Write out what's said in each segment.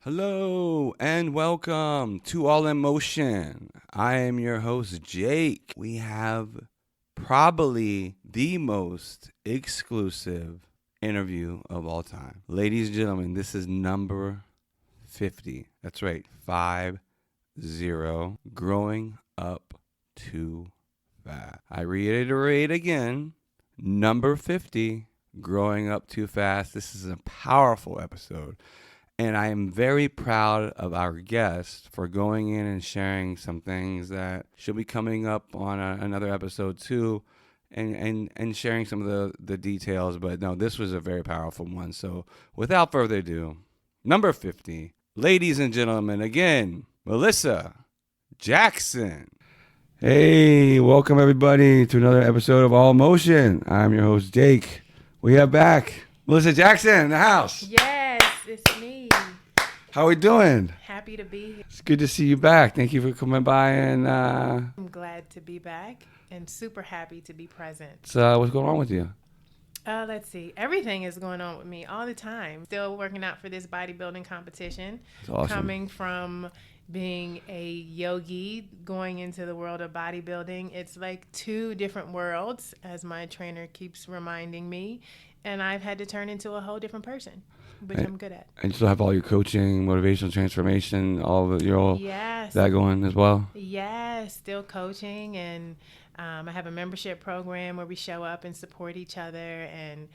Hello and welcome to All in Motion. I am your host, Jake. We have probably the most exclusive interview of all time. Ladies and gentlemen, this is number 50. That's right, 50. Growing up too fast. I reiterate again, number 50, growing up too fast. This is a powerful episode. And I am very proud of our guest for going in and sharing some things that should be coming up on another episode too, and sharing some of the details. But no, this was a very powerful one. So without further ado, number 50, ladies and gentlemen, again, Malyssa Jackson. Hey, welcome everybody to another episode of All Motion. I'm your host, Jake. We have back Malyssa Jackson in the house. Yes, it's me. How we doing? Happy to be here. It's good to see you back. Thank you for coming by. And I'm glad to be back and super happy to be present. so what's going on with you? Let's see. Everything is going on with me all the time. Still working out for this bodybuilding competition. It's awesome. Coming from being a yogi, going into the world of bodybuilding. It's like two different worlds, as my trainer keeps reminding me. And I've had to turn into a whole different person, which I'm good at. And you still have all your coaching, motivational transformation, Yes. that going as well? Yes, still coaching, and I have a membership program where we show up and support each other and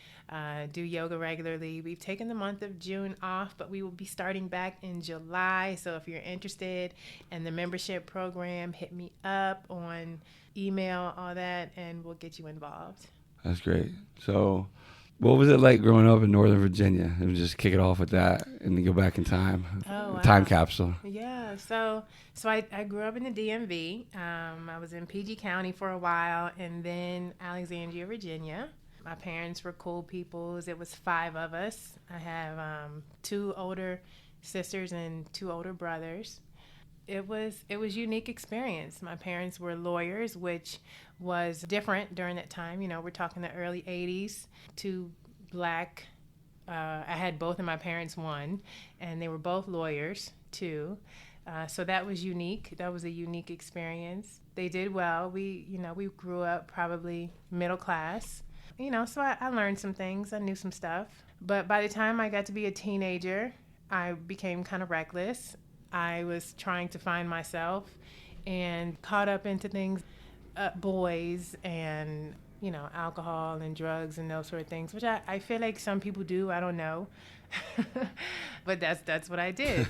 do yoga regularly. We've taken the month of June off, but we will be starting back in July. So if you're interested in the membership program, hit me up on email, all that, and we'll get you involved. That's great. So what was it like growing up in Northern Virginia? And just kick it off with that and then go back in time. Oh, wow. Time capsule. Yeah, so I grew up in the DMV. I was in PG County for a while and then Alexandria, Virginia. My parents were cool people. It was 5 of us. I have 2 older sisters and 2 older brothers. It was unique experience. My parents were lawyers, which was different during that time. You know, we're talking the early 80s. 2 black, I had both of my parents, one, and they were both lawyers too. So that was unique. That was a unique experience. They did well. We grew up probably middle class. So I learned some things. I knew some stuff. But by the time I got to be a teenager, I became kind of reckless. I was trying to find myself and caught up into things, boys and, alcohol and drugs and those sort of things, which I feel like some people do. I don't know. But that's what I did.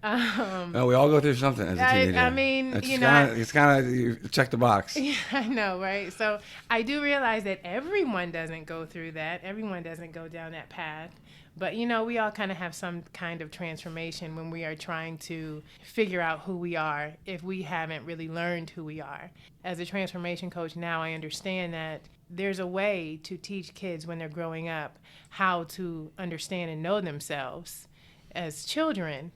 No, we all go through something as a teenager. I mean, it's kind of you check the box. Yeah, I know, right? So I do realize that everyone doesn't go through that. Everyone doesn't go down that path. But, we all kind of have some kind of transformation when we are trying to figure out who we are if we haven't really learned who we are. As a transformation coach now, I understand that there's a way to teach kids when they're growing up how to understand and know themselves as children.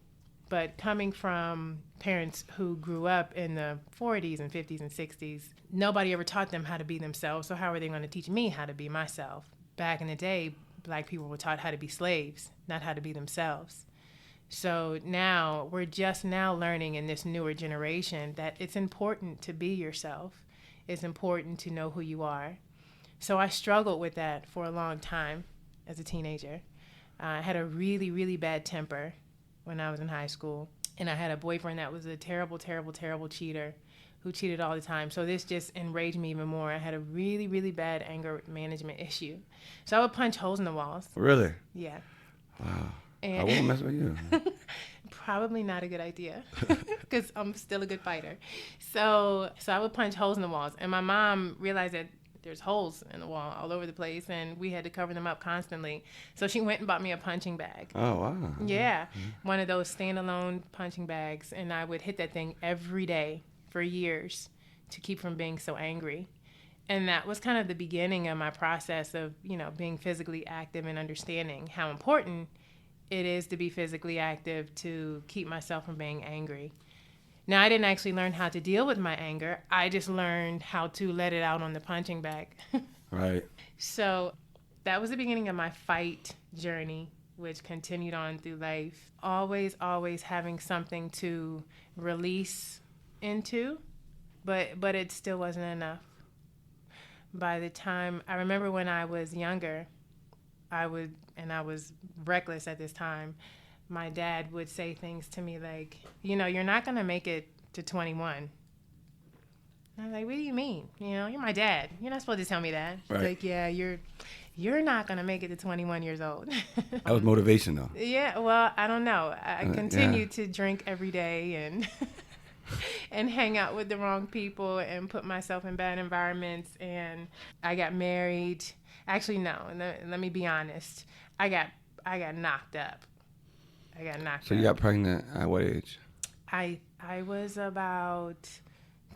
But coming from parents who grew up in the 40s and 50s and 60s, nobody ever taught them how to be themselves. So how are they going to teach me how to be myself? Back in the day, Black people were taught how to be slaves, not how to be themselves. So now we're just now learning in this newer generation that it's important to be yourself. It's important to know who you are. So I struggled with that for a long time as a teenager. I had a really, really bad temper when I was in high school. And I had a boyfriend that was a terrible, terrible, terrible cheater who cheated all the time. So this just enraged me even more. I had a really, really bad anger management issue. So I would punch holes in the walls. Really? Yeah. Wow. And I won't mess with you. Probably not a good idea because I'm still a good fighter. So I would punch holes in the walls. And my mom realized that there's holes in the wall all over the place and we had to cover them up constantly. So she went and bought me a punching bag. Oh, wow. Yeah. Mm-hmm. One of those standalone punching bags. And I would hit that thing every day for years to keep from being so angry. And that was kind of the beginning of my process of, being physically active and understanding how important it is to be physically active to keep myself from being angry. Now, I didn't actually learn how to deal with my anger. I just learned how to let it out on the punching bag. Right. So that was the beginning of my fight journey which continued on through life. Always, always having something to release into, but it still wasn't enough. By the time, I remember when I was younger, I was reckless at this time, my dad would say things to me like, you're not going to make it to 21. I was like, what do you mean? You're my dad. You're not supposed to tell me that. Right. Like, yeah, you're not going to make it to 21 years old. That was motivation, though. Yeah, well, I don't know. I continued to drink every day and and hang out with the wrong people and put myself in bad environments. And I got married. Actually, no. Let me be honest. I got knocked up. So you got pregnant at what age? I was about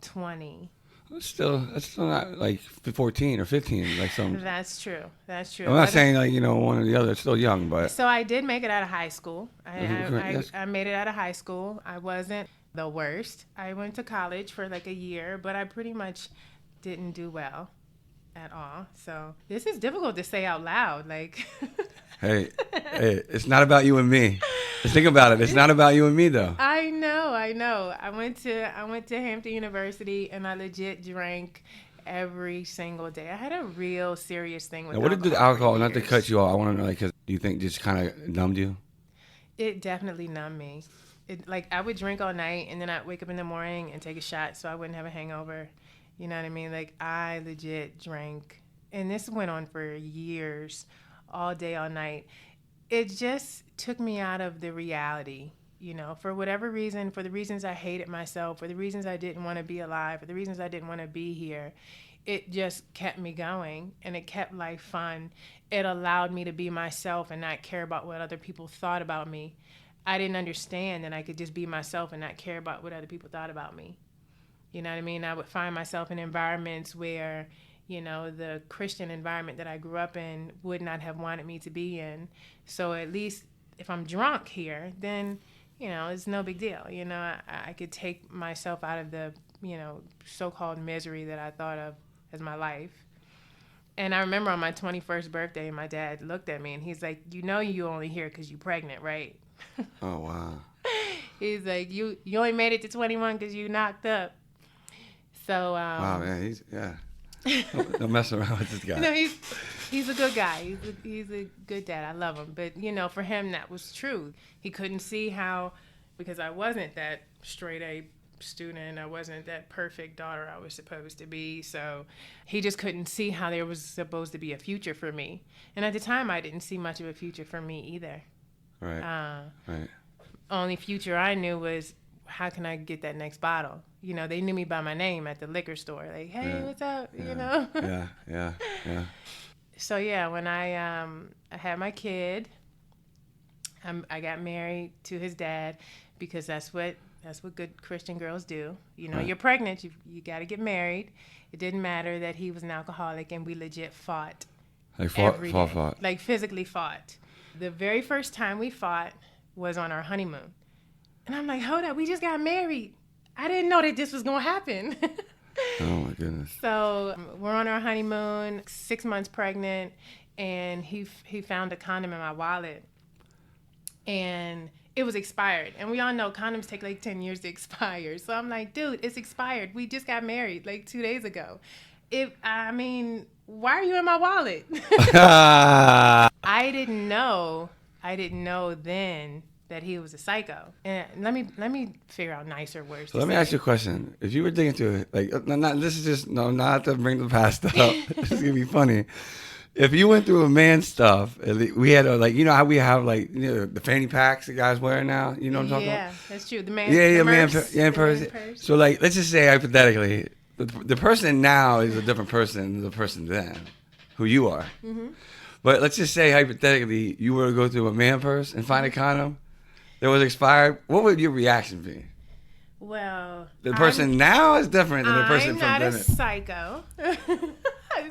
20. That's still not like 14 or 15, like some. That's true. I'm not saying like one or the other. It's still young, but. So I did make it out of high school. Yes. I made it out of high school. I wasn't the worst. I went to college for like a year, but I pretty much didn't do well at all. So this is difficult to say out loud. Like. Hey, it's not about you and me. Just think about it. It's not about you and me, though. I know. I went to Hampton University, and I legit drank every single day. I had a real serious thing with Now, what alcohol. did the alcohol? Not to cut you off. I want to know, like, 'cause do you think just kind of numbed you? It definitely numbed me. Like I would drink all night, and then I'd wake up in the morning and take a shot, so I wouldn't have a hangover. You know what I mean? Like I legit drank, and this went on for years. All day, all night. It just took me out of the reality, for whatever reason, for the reasons I hated myself, for the reasons I didn't want to be alive, for the reasons I didn't want to be here. It just kept me going, and it kept life fun. It allowed me to be myself and not care about what other people thought about me. I didn't understand that I could just be myself and not care about what other people thought about me. You know what I mean? I would find myself in environments where the Christian environment that I grew up in would not have wanted me to be in. So at least if I'm drunk here, then, it's no big deal. I could take myself out of the, so-called misery that I thought of as my life. And I remember on my 21st birthday, my dad looked at me and he's like, you only here because you're pregnant, right? Oh, wow. He's like, you only made it to 21 because you knocked up. So, wow, man, yeah. Don't mess around with this guy. No, he's a good guy. He's a good dad. I love him. But, for him, that was true. He couldn't see how, because I wasn't that straight A student. I wasn't that perfect daughter I was supposed to be. So he just couldn't see how there was supposed to be a future for me. And at the time, I didn't see much of a future for me either. Right. Right. Only future I knew was, how can I get that next bottle? They knew me by my name at the liquor store. Like, hey, what's up? Yeah. So, when I had my kid, I got married to his dad because that's what good Christian girls do. Right. You're pregnant, you got to get married. It didn't matter that he was an alcoholic, and we legit fought. Like fought. Like physically fought. The very first time we fought was on our honeymoon. And I'm like, hold up, we just got married. I didn't know that this was going to happen. Oh, my goodness. So we're on our honeymoon, 6 months pregnant, and he found a condom in my wallet. And it was expired. And we all know condoms take like 10 years to expire. So I'm like, dude, it's expired. We just got married like 2 days ago. Why are you in my wallet? I didn't know then that he was a psycho. And let me figure out nicer words. So let me ask you a question. If you were digging through it, like, not to bring the past up. This is gonna be funny. If you went through a man stuff, we had how we have the fanny packs the guys wear now. You know what I'm talking about? Yeah, that's true. The man. Man purse. So let's just say hypothetically, the person now is a different person than the person then, who you are. Mm-hmm. But let's just say hypothetically, you were to go through a man purse and find a condom that was expired. What would your reaction be? Well, the person now is different than the person from then. I'm not a psycho,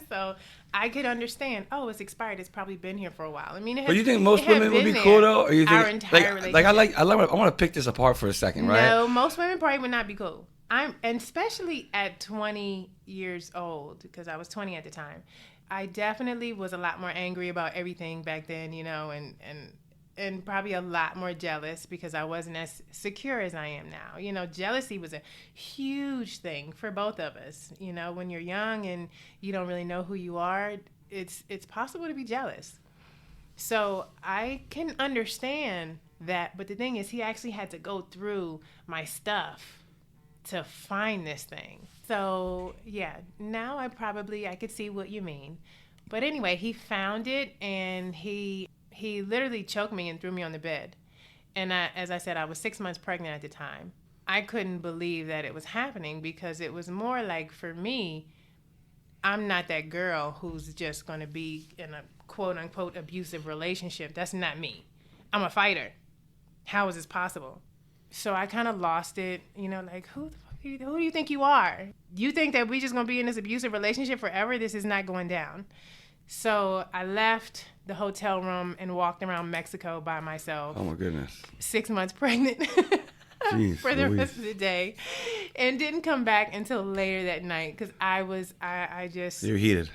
so I could understand. Oh, it's expired. It's probably been here for a while. But you think most women would be cool though, or you think our entire relationship? I want to pick this apart for a second, right? No, most women probably would not be cool. And especially at 20 years old, because I was 20 at the time. I definitely was a lot more angry about everything back then, and and probably a lot more jealous because I wasn't as secure as I am now. You know, jealousy was a huge thing for both of us. You know, when you're young and you don't really know who you are, it's possible to be jealous. So I can understand that, but the thing is, he actually had to go through my stuff to find this thing. So yeah, now I could see what you mean. But anyway, he found it, and he literally choked me and threw me on the bed. And as I said, I was 6 months pregnant at the time. I couldn't believe that it was happening because it was more like, for me, I'm not that girl who's just going to be in a quote unquote abusive relationship. That's not me. I'm a fighter. How is this possible? So I kind of lost it, you know, like, who do you think you are? You think that we just going to be in this abusive relationship forever? This is not going down. So I left the hotel room and walked around Mexico by myself. Oh my goodness. 6 months pregnant. Jeez, for the Louise. rest of the day, and didn't come back until later that night because I just You're heated.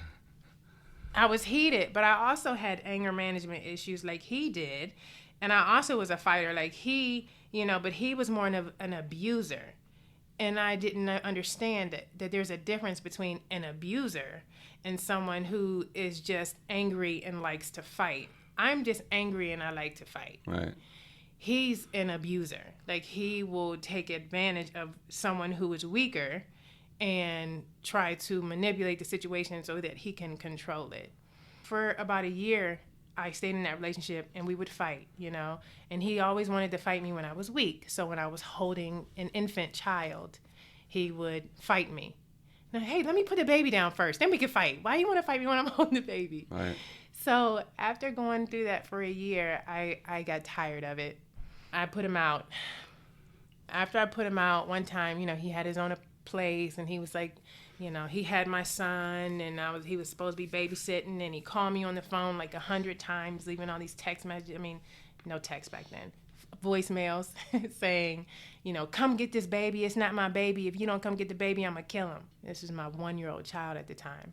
I was heated, but I also had anger management issues like he did, and I also was a fighter like he, you know, but he was more an abuser, and I didn't understand that there's a difference between an abuser and someone who is just angry and likes to fight. I'm just angry and I like to fight. Right. He's an abuser. Like, he will take advantage of someone who is weaker and try to manipulate the situation so that he can control it. For about a year, I stayed in that relationship and we would fight, you know, and he always wanted to fight me when I was weak. So when I was holding an infant child, he would fight me. Now, hey, let me put the baby down first, then we can fight. Why do you want to fight me when I'm holding the baby? Right. So after going through that for a year, I got tired of it. I put him out. After I put him out, one time, you know, he had his own place, and he was like, you know, he had my son, and he was supposed to be babysitting, and he called me on the phone like 100 times, leaving all these text messages. I mean, no text back then. Voicemails saying, you know, come get this baby. It's not my baby. If you don't come get the baby, I'm going to kill him. This is my 1-year-old child at the time.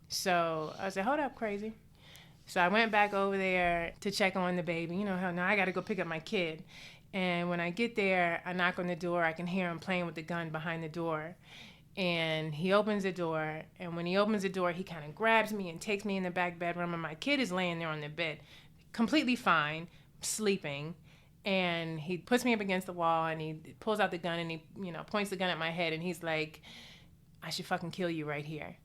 So I said, hold up, crazy. So I went back over there to check on the baby. You know, hell, now I got to go pick up my kid. And when I get there, I knock on the door. I can hear him playing with the gun behind the door. And he opens the door. And when he opens the door, he kind of grabs me and takes me in the back bedroom. And my kid is laying there on the bed, completely fine, sleeping. And he puts me up against the wall, and he pulls out the gun, and he, you know, points the gun at my head. And he's like, I should fucking kill you right here.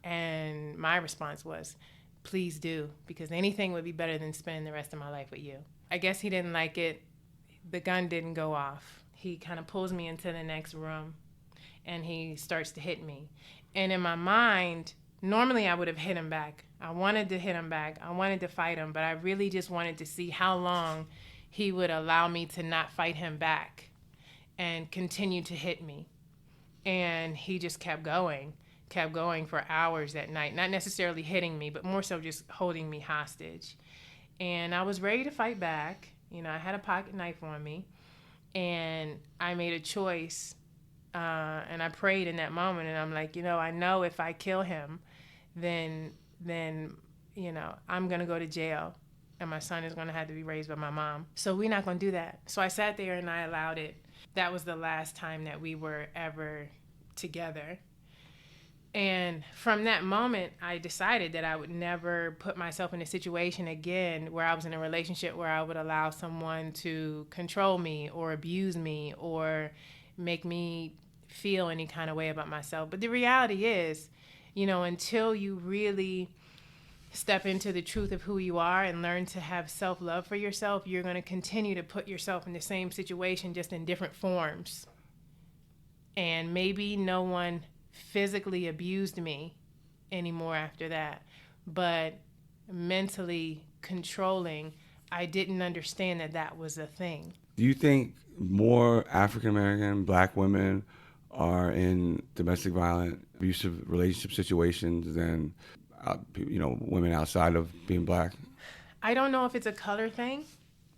And my response was, please do, because anything would be better than spending the rest of my life with you. I guess he didn't like it. The gun didn't go off. He kind of pulls me into the next room, and he starts to hit me. And in my mind, normally I would have hit him back. I wanted to hit him back. I wanted to fight him, but I really just wanted to see how long he would allow me to not fight him back and continue to hit me. And he just kept going for hours that night, not necessarily hitting me, but more so just holding me hostage. And I was ready to fight back. You know, I had a pocket knife on me, and I made a choice, and I prayed in that moment, and I'm like, you know, I know if I kill him, then you know, I'm going to go to jail, and my son is going to have to be raised by my mom. So we're not going to do that. So I sat there and I allowed it. That was the last time that we were ever together. And from that moment, I decided that I would never put myself in a situation again where I was in a relationship where I would allow someone to control me or abuse me or make me feel any kind of way about myself. But the reality is, you know, until you really step into the truth of who you are and learn to have self-love for yourself, you're going to continue to put yourself in the same situation, just in different forms. And maybe no one physically abused me anymore after that, but mentally controlling, I didn't understand that that was a thing. Do you think more African American Black women are in domestic violent, abusive relationship situations than you know, women outside of being Black? I don't know if it's a color thing.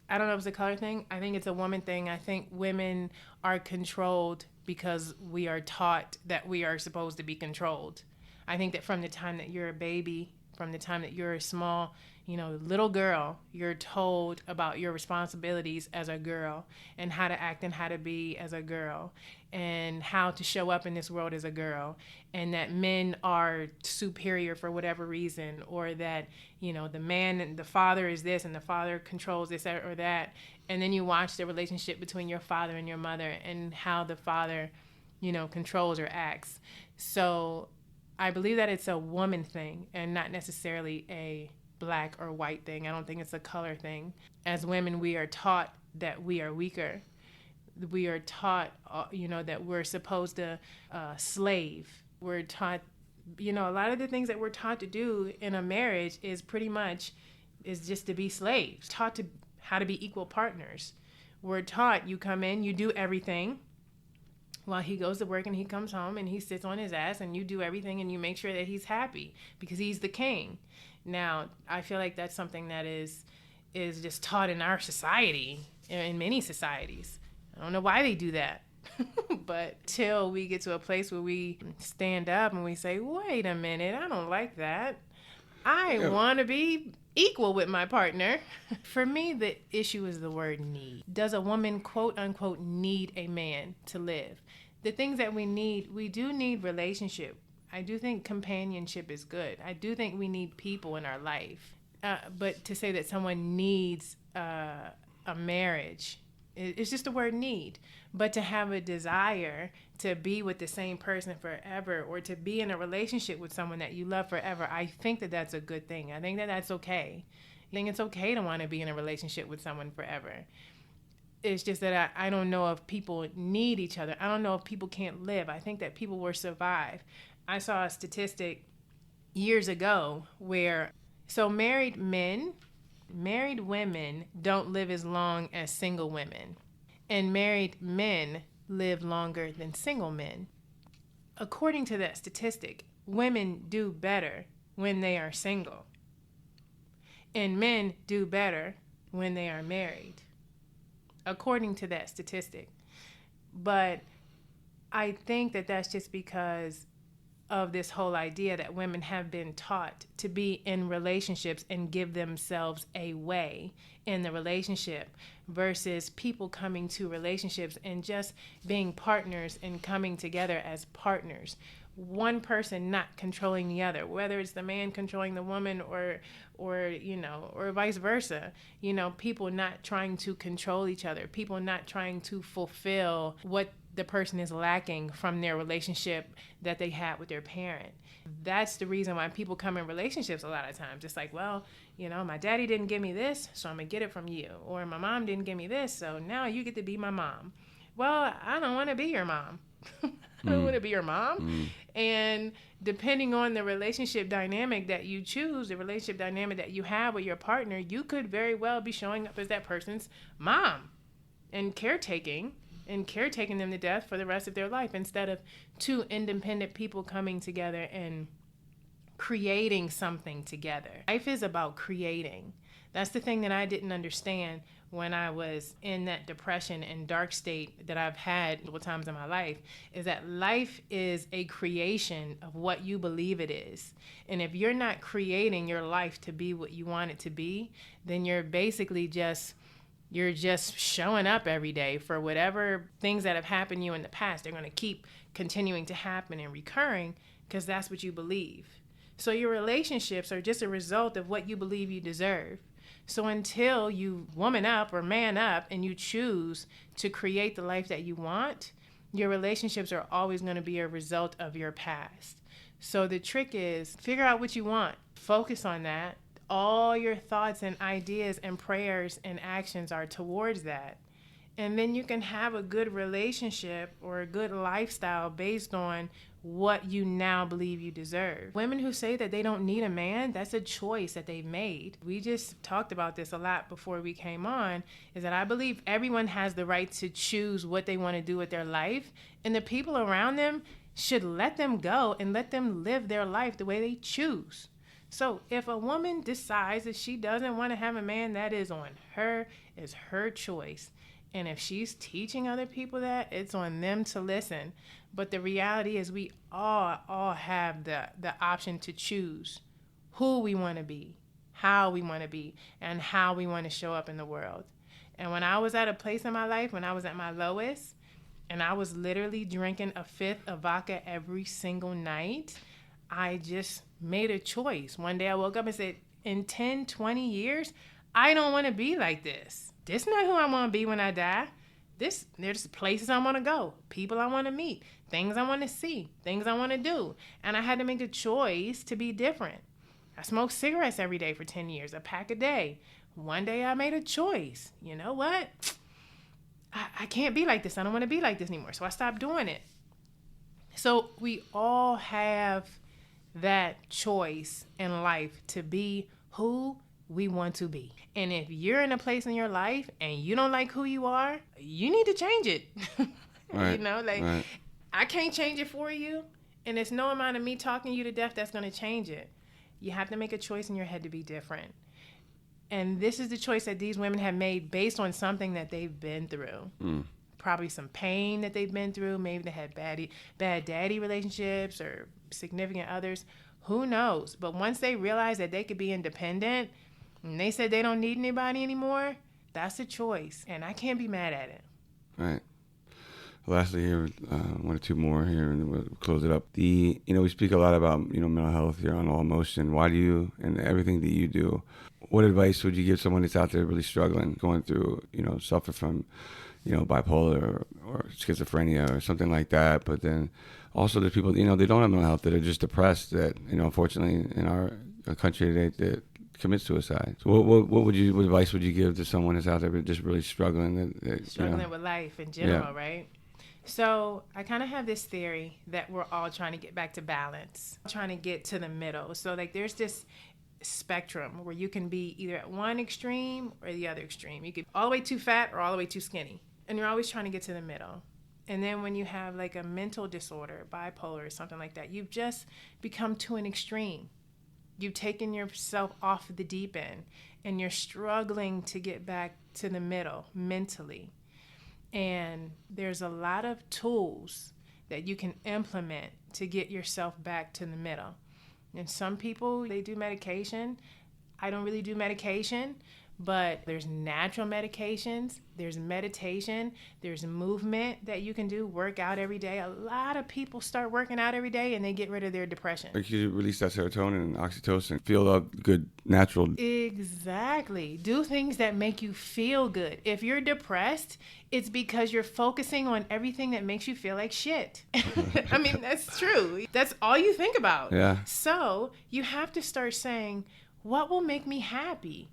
I think it's a woman thing. I think women are controlled because we are taught that we are supposed to be controlled. I think that from the time that you're a baby, from the time that you're small, little girl, you're told about your responsibilities as a girl and how to act and how to be as a girl and how to show up in this world as a girl, and that men are superior for whatever reason, or that, the man and the father is this and the father controls this or that. And then you watch the relationship between your father and your mother and how the father, controls or acts. So I believe that it's a woman thing and not necessarily a black or white thing. I don't think it's a color thing. As women, we are taught that we are weaker. We are taught, that we're supposed to slave. We're taught, a lot of the things that we're taught to do in a marriage is just to be slaves. Taught to how to be equal partners. We're taught you come in, you do everything while he goes to work, and he comes home and he sits on his ass, and you do everything and you make sure that he's happy because he's the king. Now, I feel like that's something that is just taught in our society, in many societies. I don't know why they do that. But till we get to a place where we stand up and we say, wait a minute, I don't like that. I want to be equal with my partner. For me, the issue is the word need. Does a woman, quote unquote, need a man to live? The things that we do need relationship. I do think companionship is good. I do think we need people in our life. But to say that someone needs a marriage, it's just the word need. But to have a desire to be with the same person forever, or to be in a relationship with someone that you love forever, I think that that's a good thing. I think that that's okay. I think it's okay to want to be in a relationship with someone forever. It's just that I don't know if people need each other. I don't know if people can't live. I think that people will survive. I saw a statistic years ago where, married women don't live as long as single women, and married men live longer than single men. According to that statistic, women do better when they are single, and men do better when they are married, according to that statistic. But I think that that's just because of this whole idea that women have been taught to be in relationships and give themselves away in the relationship, versus people coming to relationships and just being partners and coming together as partners. One person not controlling the other, whether it's the man controlling the woman or vice versa. People not trying to control each other, people not trying to fulfill what the person is lacking from their relationship that they had with their parent. That's the reason why people come in relationships a lot of times. It's like, well, my daddy didn't give me this, so I'm gonna get it from you. Or my mom didn't give me this, so now you get to be my mom. Well, I don't want to be your mom. I don't want to be your mom. And depending on the relationship dynamic that you choose, the relationship dynamic that you have with your partner, you could very well be showing up as that person's mom and caretaking them to death for the rest of their life, instead of two independent people coming together and creating something together. Life is about creating. That's the thing that I didn't understand when I was in that depression and dark state that I've had multiple times in my life, is that life is a creation of what you believe it is. And if you're not creating your life to be what you want it to be, then you're basically just showing up every day for whatever things that have happened to you in the past. They're going to keep continuing to happen and recurring because that's what you believe. So your relationships are just a result of what you believe you deserve. So until you woman up or man up and you choose to create the life that you want, your relationships are always going to be a result of your past. So the trick is figure out what you want. Focus on that. All your thoughts and ideas and prayers and actions are towards that. And then you can have a good relationship or a good lifestyle based on what you now believe you deserve. Women who say that they don't need a man, that's a choice that they've made. We just talked about this a lot before we came on, is that I believe everyone has the right to choose what they want to do with their life, and the people around them should let them go and let them live their life the way they choose. So if a woman decides that she doesn't want to have a man, that is on her, it's her choice. And if she's teaching other people that, it's on them to listen. But the reality is we all have the option to choose who we want to be, how we want to be, and how we want to show up in the world. And when I was at a place in my life, when I was at my lowest, and I was literally drinking a fifth of vodka every single night, I just made a choice. One day I woke up and said, in 10, 20 years, I don't want to be like this. This is not who I want to be when I die. There's places I want to go, people I want to meet, things I want to see, things I want to do. And I had to make a choice to be different. I smoked cigarettes every day for 10 years, a pack a day. One day I made a choice. You know what? I can't be like this. I don't want to be like this anymore. So I stopped doing it. So we all have that choice in life to be who we want to be. And if you're in a place in your life and you don't like who you are, you need to change it. Right. You know, like Right. I can't change it for you. And there's no amount of me talking you to death that's going to change it. You have to make a choice in your head to be different. And this is the choice that these women have made based on something that they've been through. Probably some pain that they've been through. Maybe they had bad daddy relationships or significant others. Who knows? But once they realize that they could be independent and they said they don't need anybody anymore, that's a choice. And I can't be mad at it. Right. Lastly here, one or two more here, and then we'll close it up. We speak a lot about, mental health here on All Motion. Why do you, and everything that you do, what advice would you give someone that's out there really struggling, going through, suffer from, bipolar or schizophrenia or something like that? But then also there's people, they don't have mental health, that are just depressed, that, unfortunately in our country that commit suicide. So what advice would you give to someone that's out there just really struggling? Struggling with life in general, right? So I kind of have this theory that we're all trying to get back to balance, trying to get to the middle. So like there's this spectrum where you can be either at one extreme or the other extreme. You could be all the way too fat or all the way too skinny. And you're always trying to get to the middle. And then when you have like a mental disorder, bipolar or something like that, you've just become to an extreme. You've taken yourself off the deep end and you're struggling to get back to the middle mentally. And there's a lot of tools that you can implement to get yourself back to the middle. And some people, they do medication. I don't really do medication, but there's natural medications, there's meditation, there's movement that you can do, work out every day. A lot of people start working out every day and they get rid of their depression. Like you release that serotonin and oxytocin, feel up good, natural. Exactly. Do things that make you feel good. If you're depressed, it's because you're focusing on everything that makes you feel like shit. I mean, that's true. That's all you think about. Yeah. So you have to start saying, what will make me happy?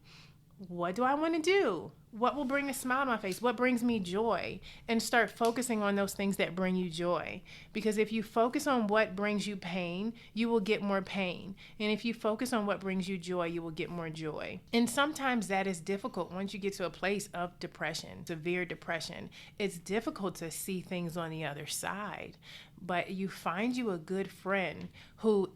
What do I want to do? What will bring a smile to my face? What brings me joy? And start focusing on those things that bring you joy. Because if you focus on what brings you pain, you will get more pain. And if you focus on what brings you joy, you will get more joy. And sometimes that is difficult once you get to a place of depression, severe depression. It's difficult to see things on the other side. But you find you a good friend who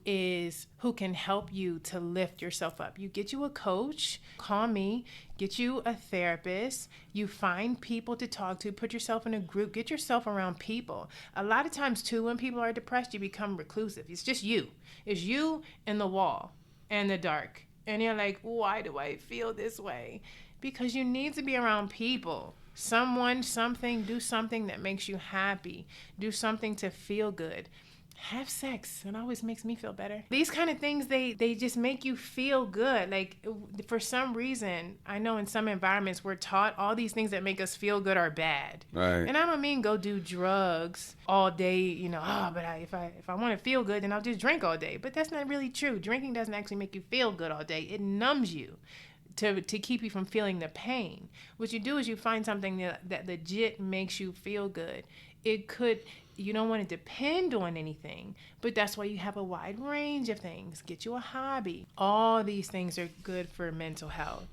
can help you to lift yourself up. You get you a coach, call me, get you a therapist, you find people to talk to, put yourself in a group, get yourself around people. A lot of times too, when people are depressed, you become reclusive. It's just you. It's you and the wall and the dark. And you're like, why do I feel this way? Because you need to be around people. Someone, something, do something that makes you happy. Do something to feel good. Have sex. It always makes me feel better. These kind of things, they just make you feel good. Like, for some reason, I know in some environments we're taught all these things that make us feel good are bad. Right. And I don't mean go do drugs all day, but if I want to feel good, then I'll just drink all day. But that's not really true. Drinking doesn't actually make you feel good all day. It numbs you. To keep you from feeling the pain. What you do is you find something that legit makes you feel good. You don't want to depend on anything, but that's why you have a wide range of things. Get you a hobby. All these things are good for mental health.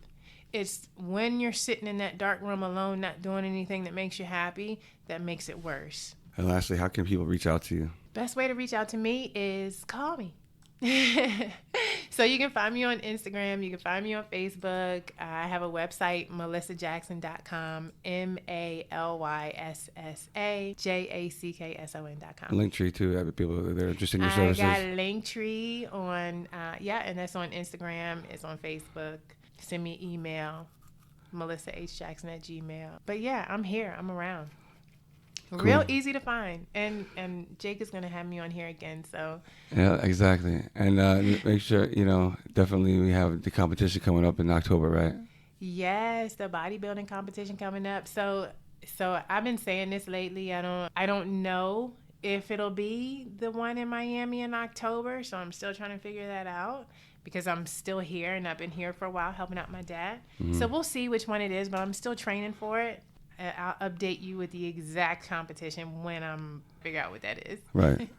It's when you're sitting in that dark room alone, not doing anything that makes you happy, that makes it worse. And lastly, how can people reach out to you? Best way to reach out to me is call me. So you can find me on Instagram. You can find me on Facebook. I have a website, MalyssaJackson.com, MalyssaJackson.com. Link tree too. Have people that are interested in your I services. got a link tree on, and that's on Instagram. It's on Facebook. Send me an email, MalyssaHJackson@gmail. But yeah, I'm here. I'm around. Cool. Real easy to find, and Jake is gonna have me on here again. So Yeah, exactly. And make sure definitely we have the competition coming up in October, right? yes, the bodybuilding competition coming up. So I've been saying this lately. I don't know if it'll be the one in Miami in October. So I'm still trying to figure that out because I'm still here and I've been here for a while helping out my dad. Mm-hmm. So we'll see which one it is, but I'm still training for it. I'll update you with the exact competition when I'm figure out what that is. Right.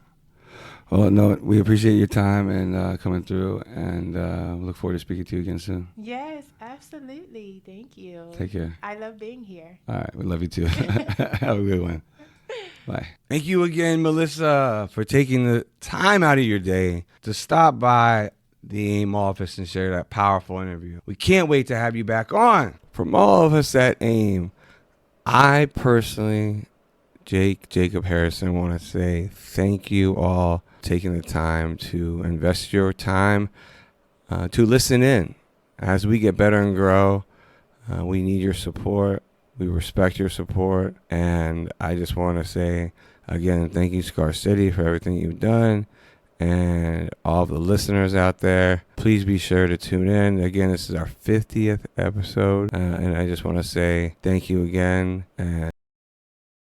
Well, no, we appreciate your time and coming through, and look forward to speaking to you again soon. Yes, absolutely. Thank you. Take care. I love being here. All right. We love you too. Have a good one. Bye. Thank you again, Malyssa, for taking the time out of your day to stop by the AIM office and share that powerful interview. We can't wait to have you back on. From all of us at AIM, I personally, Jacob Harrison, want to say thank you all for taking the time to invest your time to listen in. As we get better and grow, we need your support. We respect your support. And I just want to say, again, thank you, ScarCity, for everything you've done. And all the listeners out there, please be sure to tune in. Again, this is our 50th episode. And I just want to say thank you again. And